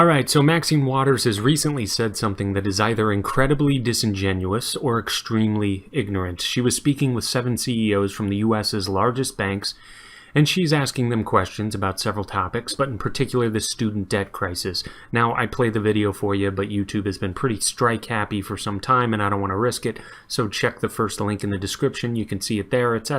Alright, so Maxine Waters has recently said something that is either incredibly disingenuous or extremely ignorant. She was speaking with 7 CEOs from the US's largest banks, and she's asking them questions about several topics, but in particular the student debt crisis. Now, I play the video for you, but YouTube has been pretty strike happy for some time, and I don't want to risk it, so check the first link in the description. You can see it there. It's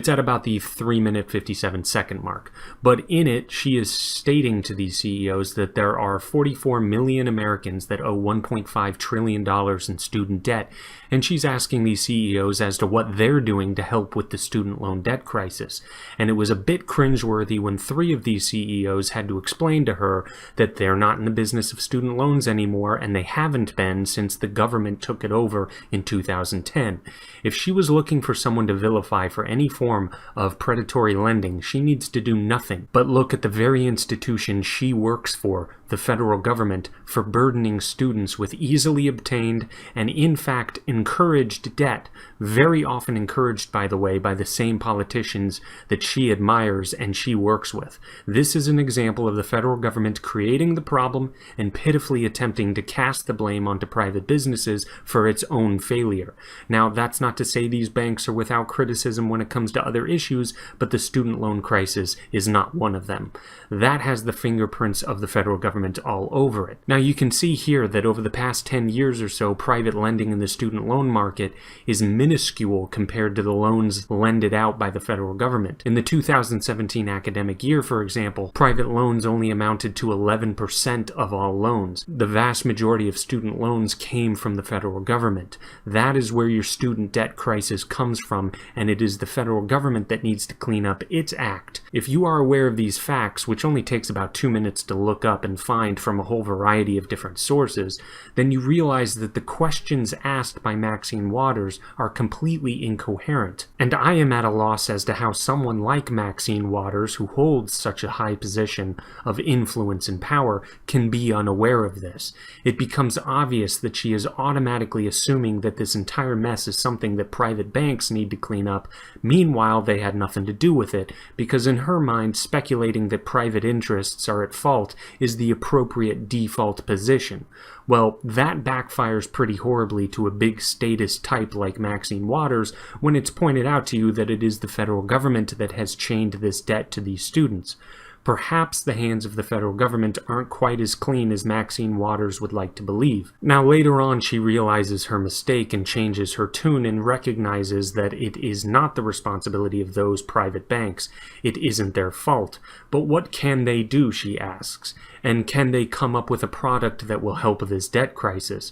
at about the 3-minute 57-second mark. But in it, she is stating to these CEOs that there are 44 million Americans that owe $1.5 trillion in student debt, and she's asking these CEOs as to what they're doing to help with the student loan debt crisis. And it was a bit cringeworthy when 3 of these CEOs had to explain to her that they're not in the business of student loans anymore, and they haven't been since the government took it over in 2010. If she was looking for someone to vilify for any form of predatory lending, she needs to do nothing but look at the very institution she works for, the federal government, for burdening students with easily obtained and in fact encouraged debt, very often encouraged, by the way, by the same politicians that she admires and she works with. This is an example of the federal government creating the problem and pitifully attempting to cast the blame onto private businesses for its own failure. Now, that's not to say these banks are without criticism when it comes to other issues, but the student loan crisis is not one of them. That has the fingerprints of the federal government all over it. Now, you can see here that over the past 10 years or so, private lending in the student loan market is minuscule compared to the loans lended out by the federal government. In the 2017 academic year, for example, private loans only amounted to 11% of all loans. The vast majority of student loans came from the federal government. That is where your student debt crisis comes from, and it is the federal government that needs to clean up its act. If you are aware of these facts, which only takes about 2 minutes to look up and find from a whole variety of different sources, then you realize that the questions asked by Maxine Waters are completely incoherent. And I am at a loss as to how someone like Maxine Waters, who holds such a high position of influence and power, can be unaware of this. It becomes obvious that she is automatically assuming that this entire mess is something that private banks need to clean up. Meanwhile, they had nothing to do with it, because in her mind, speculating that private interests are at fault is the appropriate default position. Well, that backfires pretty horribly to a big statist type like Maxine Waters when it's pointed out to you that it is the federal government that has chained this debt to these students. Perhaps the hands of the federal government aren't quite as clean as Maxine Waters would like to believe. Now, later on, she realizes her mistake and changes her tune and recognizes that it is not the responsibility of those private banks. It isn't their fault. But what can they do, she asks, and can they come up with a product that will help this debt crisis?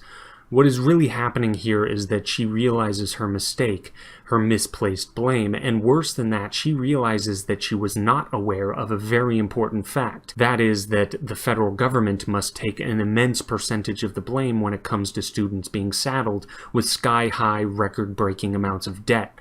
What is really happening here is that she realizes her mistake, her misplaced blame, and worse than that, she realizes that she was not aware of a very important fact. That is that the federal government must take an immense percentage of the blame when it comes to students being saddled with sky-high, record-breaking amounts of debt.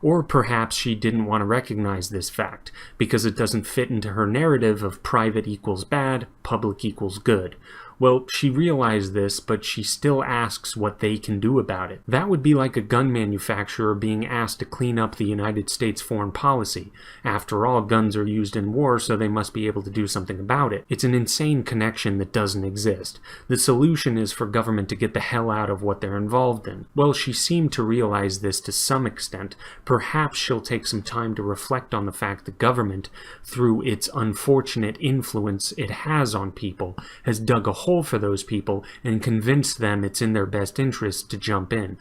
Or perhaps she didn't want to recognize this fact, because it doesn't fit into her narrative of private equals bad, public equals good. Well, she realized this, but she still asks what they can do about it. That would be like a gun manufacturer being asked to clean up the United States foreign policy. After all, guns are used in war, so they must be able to do something about it. It's an insane connection that doesn't exist. The solution is for government to get the hell out of what they're involved in. Well, she seemed to realize this to some extent. Perhaps she'll take some time to reflect on the fact that government, through its unfortunate influence it has on people, has dug a hole for those people and convince them it's in their best interest to jump in.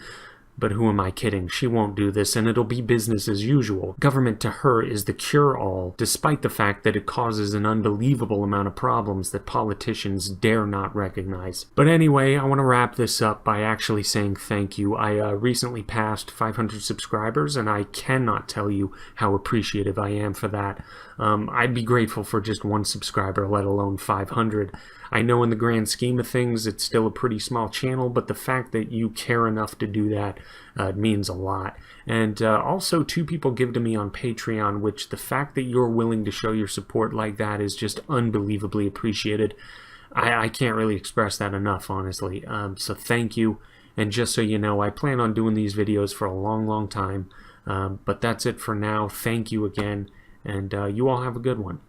But who am I kidding? She won't do this, and it'll be business as usual. Government to her is the cure-all, despite the fact that it causes an unbelievable amount of problems that politicians dare not recognize. But anyway, I want to wrap this up by actually saying thank you. I recently passed 500 subscribers, and I cannot tell you how appreciative I am for that. I'd be grateful for just 1 subscriber, let alone 500. I know in the grand scheme of things it's still a pretty small channel, but the fact that you care enough to do that means a lot. And also 2 people give to me on Patreon, which the fact that you're willing to show your support like that is just unbelievably appreciated. I can't really express that enough, honestly. So thank you. And just so you know, I plan on doing these videos for a long time. But that's it for now. Thank you again, and you all have a good one.